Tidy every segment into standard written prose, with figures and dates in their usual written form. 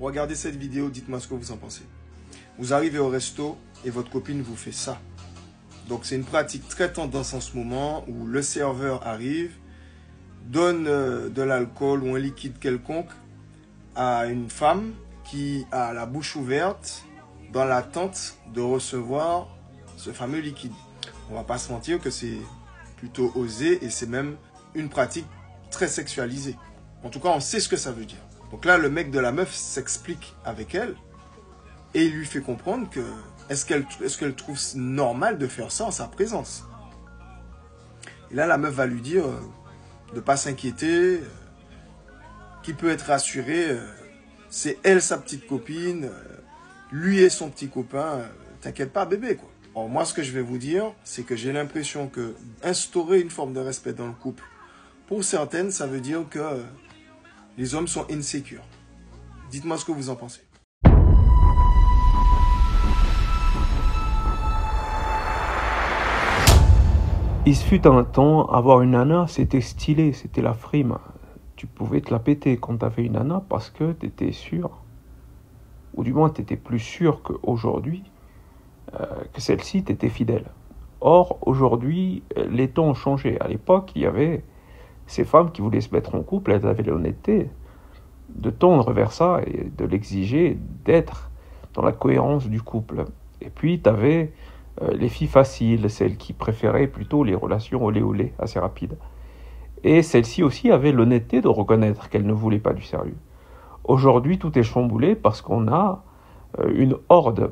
Regardez cette vidéo, dites-moi ce que vous en pensez. Vous arrivez au resto et votre copine vous fait ça. Donc c'est une pratique très tendance en ce moment où le serveur arrive, donne de l'alcool ou un liquide quelconque à une femme qui a la bouche ouverte dans l'attente de recevoir ce fameux liquide. On va pas se mentir que c'est plutôt osé et c'est même une pratique très sexualisée. En tout cas, on sait ce que ça veut dire. Donc là, le mec de la meuf s'explique avec elle et il lui fait comprendre que est-ce qu'elle trouve normal de faire ça en sa présence. Et là, la meuf va lui dire de ne pas s'inquiéter, qu'il peut être rassuré, c'est elle sa petite copine, lui et son petit copain, t'inquiète pas bébé quoi. Alors moi, ce que je vais vous dire, c'est que j'ai l'impression que instaurer une forme de respect dans le couple, pour certaines, ça veut dire que les hommes sont insécures. Dites-moi ce que vous en pensez. Il se fut un temps, avoir une nana, c'était stylé, c'était la frime. Tu pouvais te la péter quand t'avais une nana parce que t'étais sûr, ou du moins t'étais plus sûr qu'aujourd'hui, que celle-ci t'était fidèle. Or, aujourd'hui, les temps ont changé. À l'époque, il y avait ces femmes qui voulaient se mettre en couple, elles avaient l'honnêteté de tendre vers ça et de l'exiger, d'être dans la cohérence du couple. Et puis, t'avais les filles faciles, celles qui préféraient plutôt les relations olé-olé, assez rapides. Et celles-ci aussi avaient l'honnêteté de reconnaître qu'elles ne voulaient pas du sérieux. Aujourd'hui, tout est chamboulé parce qu'on a une horde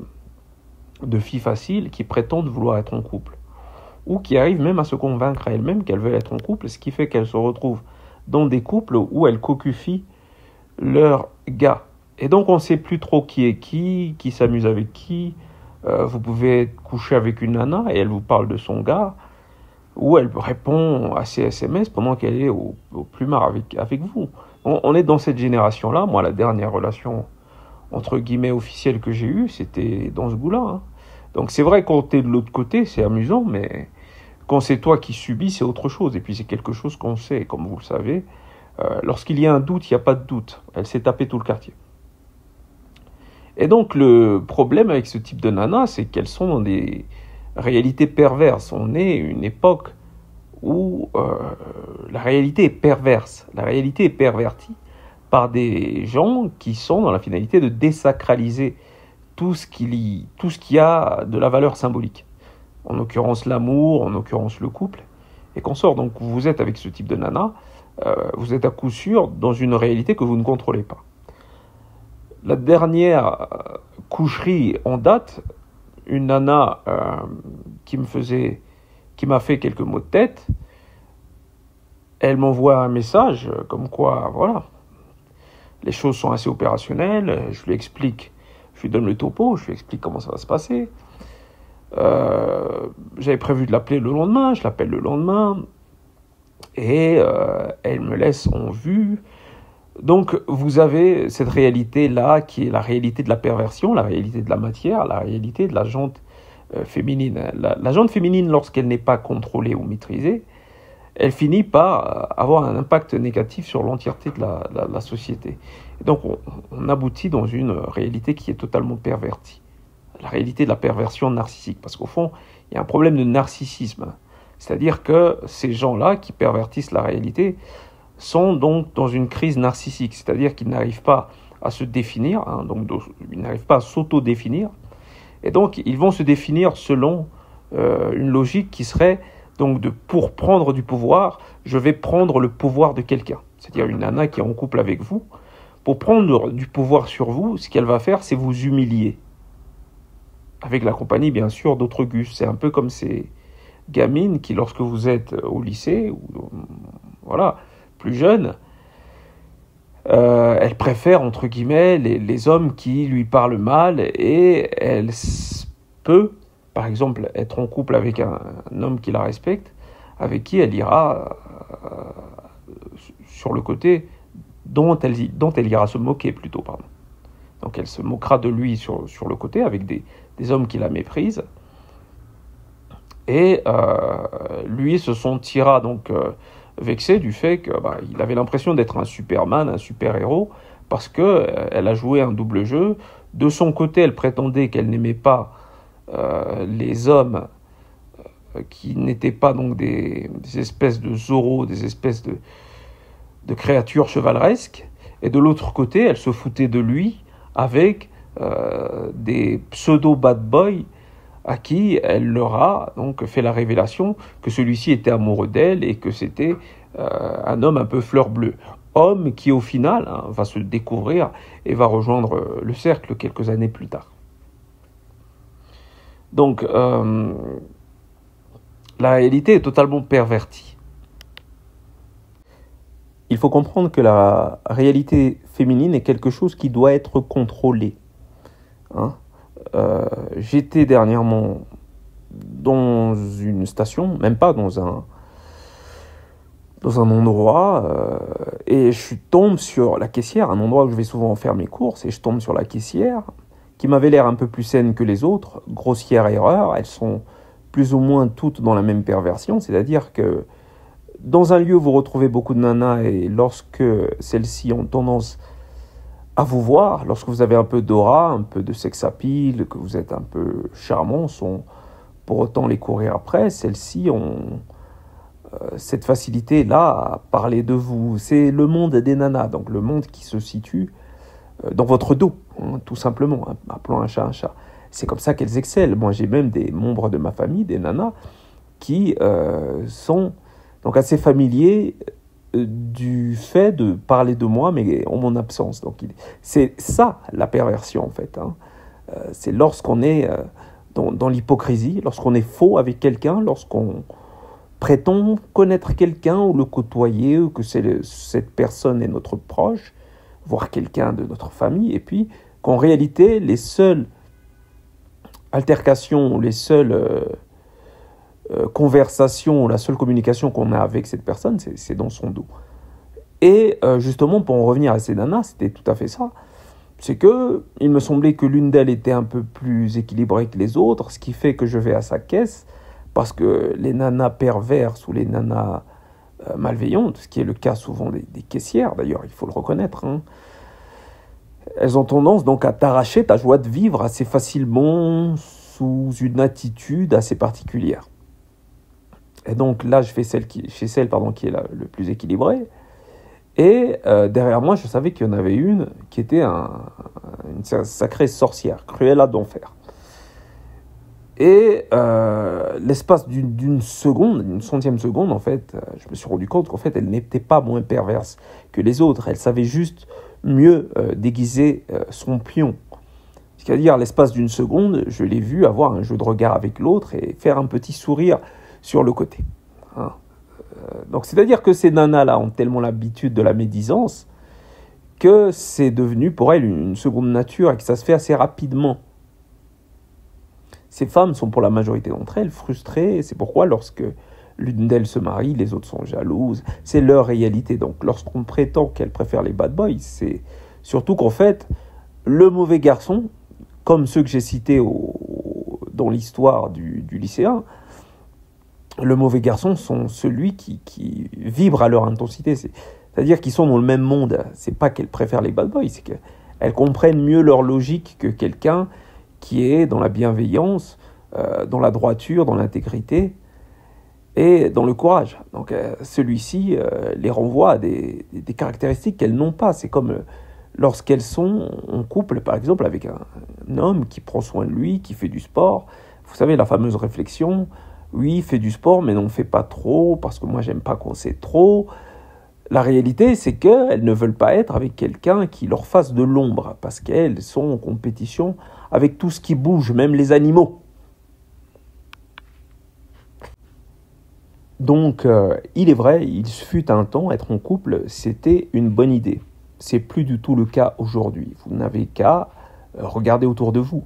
de filles faciles qui prétendent vouloir être en couple, ou qui arrivent même à se convaincre à elles-mêmes qu'elles veulent être en couple, ce qui fait qu'elles se retrouvent dans des couples où elles cocufient leurs gars. Et donc on ne sait plus trop qui est qui s'amuse avec qui. Vous pouvez coucher avec une nana et elle vous parle de son gars, ou elle répond à ses SMS pendant qu'elle est au plumard avec vous. On est dans cette génération-là. Moi, la dernière relation, entre guillemets, officielle que j'ai eue, c'était dans ce goût-là. Hein. Donc c'est vrai, quand t'es de l'autre côté, c'est amusant, mais quand c'est toi qui subis, c'est autre chose. Et puis c'est quelque chose qu'on sait, comme vous le savez. Lorsqu'il y a un doute, il n'y a pas de doute. Elle s'est tapée tout le quartier. Et donc le problème avec ce type de nana, c'est qu'elles sont dans des réalités perverses. On est une époque où la réalité est perverse. La réalité est pervertie par des gens qui sont dans la finalité de désacraliser tout ce qui a de la valeur symbolique. En l'occurrence l'amour, en l'occurrence le couple, et qu'on sort. Donc vous êtes avec ce type de nana, vous êtes à coup sûr dans une réalité que vous ne contrôlez pas. La dernière coucherie en date, une nana qui m'a fait quelques mots de tête, elle m'envoie un message comme quoi, voilà, les choses sont assez opérationnelles, je lui explique, je lui donne le topo, je lui explique comment ça va se passer. J'avais prévu de l'appeler le lendemain, je l'appelle le lendemain, et elle me laisse en vue. Donc vous avez cette réalité-là qui est la réalité de la perversion, la réalité de la matière, la réalité de la jante féminine. La jante féminine, lorsqu'elle n'est pas contrôlée ou maîtrisée, elle finit par avoir un impact négatif sur l'entièreté de la société. Et donc on aboutit dans une réalité qui est totalement pervertie. La réalité de la perversion narcissique. Parce qu'au fond, il y a un problème de narcissisme. C'est-à-dire que ces gens-là qui pervertissent la réalité sont donc dans une crise narcissique. C'est-à-dire qu'ils n'arrivent pas à se définir, hein, donc ils n'arrivent pas à s'auto-définir. Et donc ils vont se définir selon une logique qui serait donc pour prendre du pouvoir, je vais prendre le pouvoir de quelqu'un. C'est-à-dire une nana qui est en couple avec vous. Pour prendre du pouvoir sur vous, ce qu'elle va faire, c'est vous humilier. Avec la compagnie, bien sûr, d'autres gus. C'est un peu comme ces gamines qui, lorsque vous êtes au lycée, ou voilà, plus jeune, elle préfère, entre guillemets, les hommes qui lui parlent mal, et elle peut, par exemple, être en couple avec un homme qui la respecte, avec qui elle ira sur le côté dont elle ira se moquer plutôt, pardon. Donc elle se moquera de lui sur le côté avec des hommes qui la méprisent, et lui se sentira donc vexé du fait qu'il avait l'impression d'être un Superman, un super-héros, parce que elle a joué un double jeu. De son côté, elle prétendait qu'elle n'aimait pas les hommes qui n'étaient pas donc des espèces de Zorro, des espèces de créatures chevaleresques. Et de l'autre côté, elle se foutait de lui avec des pseudo-bad boys à qui elle leur a donc fait la révélation que celui-ci était amoureux d'elle et que c'était un homme un peu fleur bleue. Homme qui, au final, va se découvrir et va rejoindre le cercle quelques années plus tard. Donc, la réalité est totalement pervertie. Il faut comprendre que la réalité féminine est quelque chose qui doit être contrôlé. J'étais dernièrement dans une station, même pas dans un endroit, et je tombe sur la caissière, un endroit où je vais souvent faire mes courses, et je tombe sur la caissière, qui m'avait l'air un peu plus saine que les autres. Grossière erreur, elles sont plus ou moins toutes dans la même perversion, c'est-à-dire que dans un lieu où vous retrouvez beaucoup de nanas, et lorsque celles-ci ont tendance à vous voir, lorsque vous avez un peu d'aura, un peu de sex appeal, que vous êtes un peu charmant, sans pour autant les courir après, celles-ci ont cette facilité-là à parler de vous. C'est le monde des nanas, donc le monde qui se situe dans votre dos, tout simplement, appelons un chat un chat. C'est comme ça qu'elles excellent. Moi, j'ai même des membres de ma famille, des nanas, qui sont donc assez familiers du fait de parler de moi, mais en mon absence. Donc, c'est ça, la perversion, en fait. C'est lorsqu'on est dans l'hypocrisie, lorsqu'on est faux avec quelqu'un, lorsqu'on prétend connaître quelqu'un ou le côtoyer, ou que cette personne est notre proche, voire quelqu'un de notre famille, et puis qu'en réalité, les seules altercations, les seules conversations, la seule communication qu'on a avec cette personne, c'est dans son dos. Et justement, pour en revenir à ces nanas, c'était tout à fait ça. C'est que il me semblait que l'une d'elles était un peu plus équilibrée que les autres, ce qui fait que je vais à sa caisse, parce que les nanas perverses ou les nanas malveillantes, ce qui est le cas souvent des caissières d'ailleurs, il faut le reconnaître, elles ont tendance donc à t'arracher ta joie de vivre assez facilement sous une attitude assez particulière. Et donc là, je fais celle qui est le plus équilibrée. Et derrière moi, je savais qu'il y en avait une qui était une sacrée sorcière, Cruella d'enfer. Et l'espace d'une seconde, une centième seconde, en fait, je me suis rendu compte qu'en fait, elle n'était pas moins perverse que les autres. Elle savait juste mieux déguiser son pion. C'est-à-dire, l'espace d'une seconde, je l'ai vu avoir un jeu de regard avec l'autre et faire un petit sourire sur le côté. Donc, c'est-à-dire que ces nanas-là ont tellement l'habitude de la médisance que c'est devenu pour elles une seconde nature et que ça se fait assez rapidement. Ces femmes sont pour la majorité d'entre elles frustrées, et c'est pourquoi lorsque l'une d'elles se marie, les autres sont jalouses. C'est leur réalité. Donc lorsqu'on prétend qu'elles préfèrent les bad boys, c'est surtout qu'en fait, le mauvais garçon, comme ceux que j'ai cités dans l'histoire du lycéen, le mauvais garçon sont celui qui vibre à leur intensité. C'est-à-dire qu'ils sont dans le même monde. C'est pas qu'elles préfèrent les bad boys, c'est qu'elles comprennent mieux leur logique que quelqu'un qui est dans la bienveillance, dans la droiture, dans l'intégrité et dans le courage. Donc celui-ci les renvoie à des caractéristiques qu'elles n'ont pas. C'est comme lorsqu'elles sont en couple, par exemple, avec un homme qui prend soin de lui, qui fait du sport. Vous savez, la fameuse réflexion, oui, il fait du sport, mais n'en fait pas trop, parce que moi, j'aime pas qu'on sait trop. La réalité, c'est qu'elles ne veulent pas être avec quelqu'un qui leur fasse de l'ombre, parce qu'elles sont en compétition avec tout ce qui bouge, même les animaux. Donc, il est vrai, il fut un temps, être en couple, c'était une bonne idée. C'est plus du tout le cas aujourd'hui. Vous n'avez qu'à regarder autour de vous.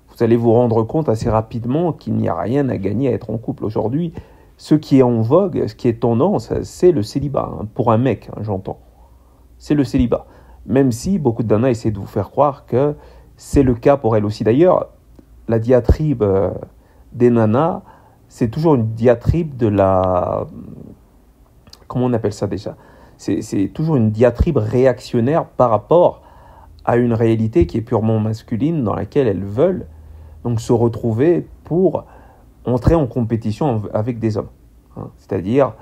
Vous allez vous rendre compte assez rapidement qu'il n'y a rien à gagner à être en couple. Aujourd'hui, ce qui est en vogue, ce qui est tendance, c'est le célibat. Pour un mec, j'entends. C'est le célibat. Même si beaucoup de nanas essaient de vous faire croire que c'est le cas pour elles aussi. D'ailleurs, la diatribe des nanas, c'est toujours une diatribe de la... Comment on appelle ça déjà ? c'est toujours une diatribe réactionnaire par rapport à une réalité qui est purement masculine, dans laquelle elles veulent donc se retrouver pour entrer en compétition avec des hommes. C'est-à-dire,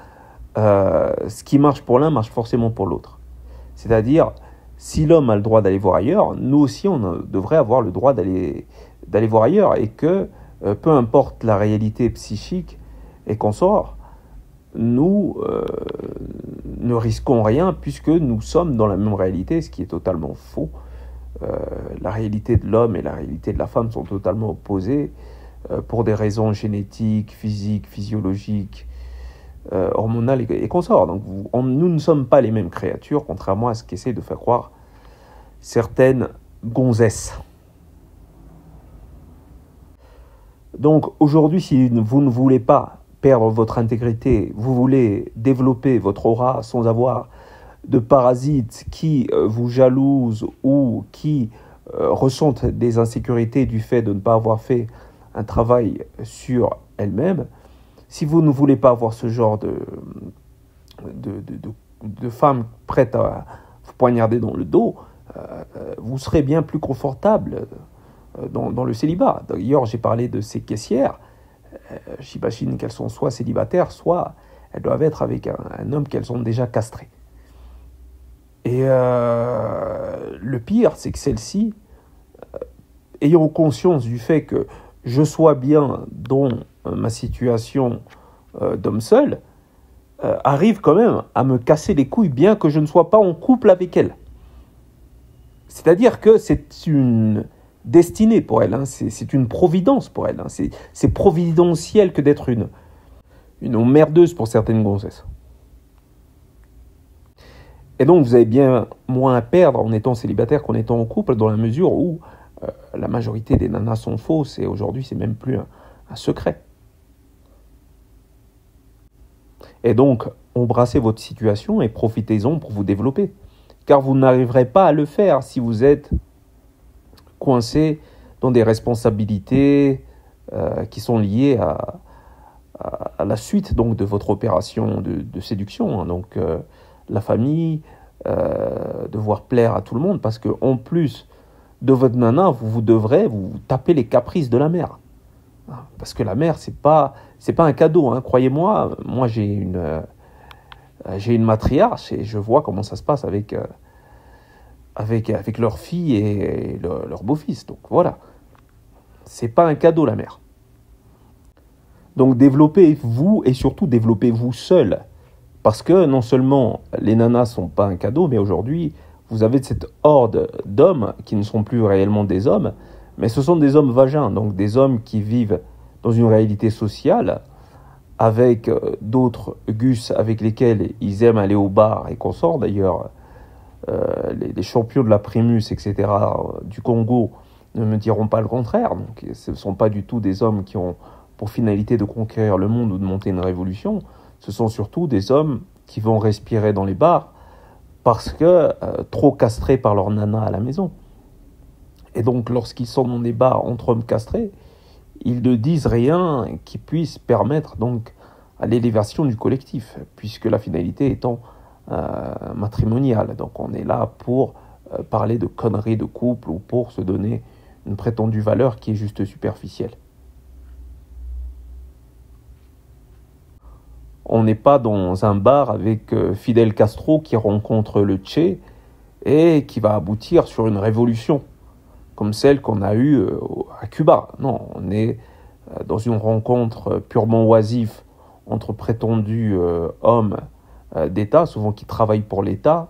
ce qui marche pour l'un marche forcément pour l'autre. C'est-à-dire, si l'homme a le droit d'aller voir ailleurs, nous aussi, on devrait avoir le droit d'aller voir ailleurs. Et que, peu importe la réalité psychique et qu'on sort, nous ne risquons rien puisque nous sommes dans la même réalité, ce qui est totalement faux. La réalité de l'homme et la réalité de la femme sont totalement opposées pour des raisons génétiques, physiques, physiologiques, hormonales et consorts. Donc nous ne sommes pas les mêmes créatures, contrairement à ce qu'essaient de faire croire certaines gonzesses. Donc aujourd'hui, si vous ne voulez pas perdre votre intégrité, vous voulez développer votre aura sans avoir de parasites qui vous jalousent ou qui ressentent des insécurités du fait de ne pas avoir fait un travail sur elle-même, si vous ne voulez pas avoir ce genre de femme prête à vous poignarder dans le dos, vous serez bien plus confortable dans le célibat. D'ailleurs, j'ai parlé de ces caissières. J'imagine qu'elles sont soit célibataires, soit elles doivent être avec un homme qu'elles ont déjà castré. Et le pire, c'est que celles-ci, ayant conscience du fait que je sois bien dans ma situation d'homme seul, arrivent quand même à me casser les couilles bien que je ne sois pas en couple avec elles. C'est-à-dire que c'est une destinée pour elles, c'est une providence pour elles, c'est providentiel que d'être une emmerdeuse pour certaines gonzesses. Et donc vous avez bien moins à perdre en étant célibataire qu'en étant en couple, dans la mesure où la majorité des nanas sont fausses et aujourd'hui c'est même plus un secret. Et donc embrassez votre situation et profitez-en pour vous développer. Car vous n'arriverez pas à le faire si vous êtes coincé dans des responsabilités qui sont liées à la suite donc, de votre opération de séduction. Donc la famille, devoir plaire à tout le monde, parce qu'en plus de votre nana, vous devrez vous taper les caprices de la mère. Parce que la mère, c'est pas un cadeau. Croyez-moi, moi j'ai une matriarche et je vois comment ça se passe avec leur fille et leur beau-fils. Donc voilà, c'est pas un cadeau la mère. Donc développez-vous et surtout développez-vous seul. Parce que non seulement les nanas sont pas un cadeau, mais aujourd'hui, vous avez cette horde d'hommes qui ne sont plus réellement des hommes, mais ce sont des hommes vagins, donc des hommes qui vivent dans une réalité sociale, avec d'autres gus avec lesquels ils aiment aller au bar et consorts. D'ailleurs, les champions de la Primus, etc., du Congo, ne me diront pas le contraire. Donc, ce ne sont pas du tout des hommes qui ont pour finalité de conquérir le monde ou de monter une révolution. Ce sont surtout des hommes qui vont respirer dans les bars parce que trop castrés par leur nana à la maison. Et donc, lorsqu'ils sont dans des bars entre hommes castrés, ils ne disent rien qui puisse permettre donc à l'élévation du collectif, puisque la finalité étant matrimoniale. Donc, on est là pour parler de conneries de couple ou pour se donner une prétendue valeur qui est juste superficielle. On n'est pas dans un bar avec Fidel Castro qui rencontre le Che et qui va aboutir sur une révolution comme celle qu'on a eue à Cuba. Non, on est dans une rencontre purement oisive entre prétendus hommes d'État, souvent qui travaillent pour l'État,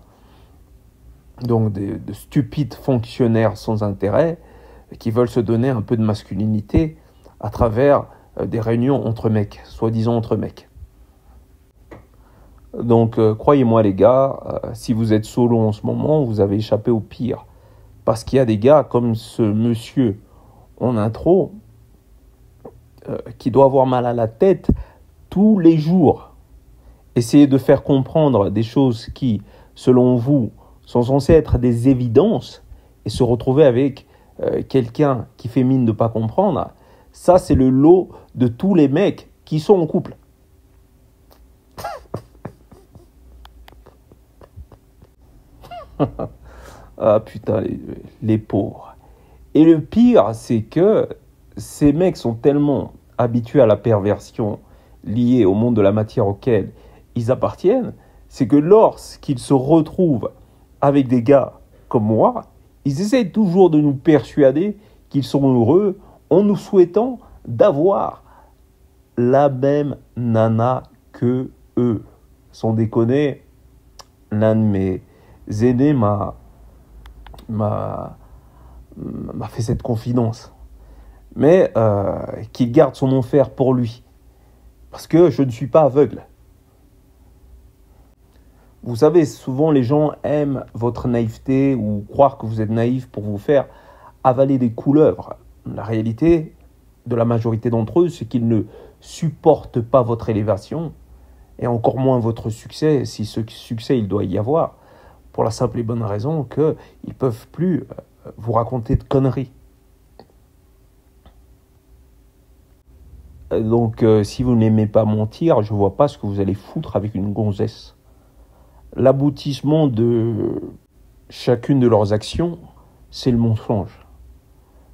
donc de stupides fonctionnaires sans intérêt qui veulent se donner un peu de masculinité à travers des réunions entre mecs, soi-disant entre mecs. Donc, croyez-moi les gars, si vous êtes solo en ce moment, vous avez échappé au pire. Parce qu'il y a des gars comme ce monsieur en intro qui doit avoir mal à la tête tous les jours. Essayez de faire comprendre des choses qui, selon vous, sont censées être des évidences et se retrouver avec quelqu'un qui fait mine de ne pas comprendre. Ça, c'est le lot de tous les mecs qui sont en couple. Ah putain, les pauvres. Et le pire, c'est que ces mecs sont tellement habitués à la perversion liée au monde de la matière auquel ils appartiennent, c'est que lorsqu'ils se retrouvent avec des gars comme moi, ils essaient toujours de nous persuader qu'ils sont heureux en nous souhaitant d'avoir la même nana que eux. Sans déconner, l'un de mes aînés m'a fait cette confidence. Mais qu'il garde son enfer pour lui. Parce que je ne suis pas aveugle. Vous savez, souvent les gens aiment votre naïveté ou croire que vous êtes naïf pour vous faire avaler des couleuvres. La réalité de la majorité d'entre eux, c'est qu'ils ne supportent pas votre élévation et encore moins votre succès, si ce succès il doit y avoir, pour la simple et bonne raison qu'ils ne peuvent plus vous raconter de conneries. Donc, si vous n'aimez pas mentir, je ne vois pas ce que vous allez foutre avec une gonzesse. L'aboutissement de chacune de leurs actions, c'est le mensonge.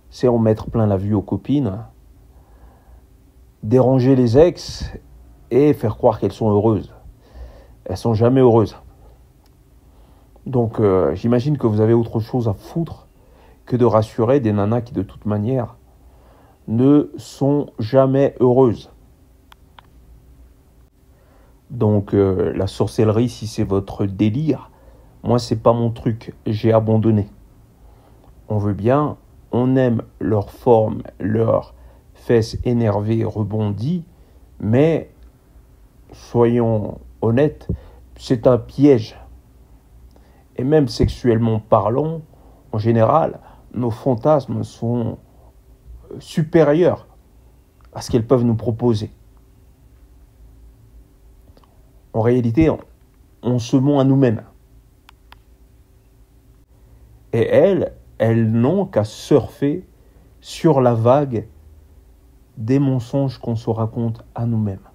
C'est en mettre plein la vue aux copines, déranger les ex et faire croire qu'elles sont heureuses. Elles sont jamais heureuses. Donc, j'imagine que vous avez autre chose à foutre que de rassurer des nanas qui, de toute manière, ne sont jamais heureuses. Donc la sorcellerie, si c'est votre délire, moi c'est pas mon truc, j'ai abandonné. On veut bien, on aime leur forme, leurs fesses énervées, rebondies, mais soyons honnêtes, c'est un piège. Et même sexuellement parlant, en général, nos fantasmes sont supérieurs à ce qu'elles peuvent nous proposer. En réalité, on se ment à nous-mêmes. Et elles n'ont qu'à surfer sur la vague des mensonges qu'on se raconte à nous-mêmes.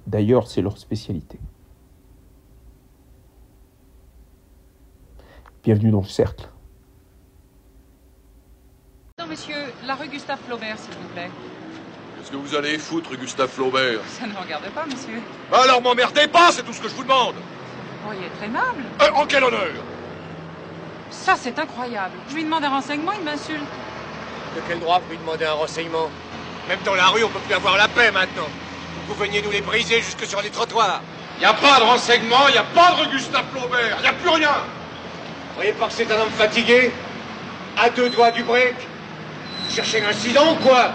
D'ailleurs, c'est leur spécialité. Bienvenue dans le cercle. Non, monsieur, la rue Gustave Flaubert, s'il vous plaît. Qu'est-ce que vous allez foutre, Gustave Flaubert? Ça ne me regarde pas, monsieur. Alors m'emmerdez pas, c'est tout ce que je vous demande. Oh, il est aimable. En quel honneur? Ça, c'est incroyable. Je lui demande un renseignement, il m'insulte. De quel droit vous lui demandez un renseignement? Même dans la rue, on peut plus avoir la paix maintenant. Vous veniez nous les briser jusque sur les trottoirs. Y a pas de renseignement, y a pas de rue Gustave Flaubert, y a plus rien. Vous voyez pas que c'est un homme fatigué? À deux doigts du break? Vous cherchez l'incident ou quoi?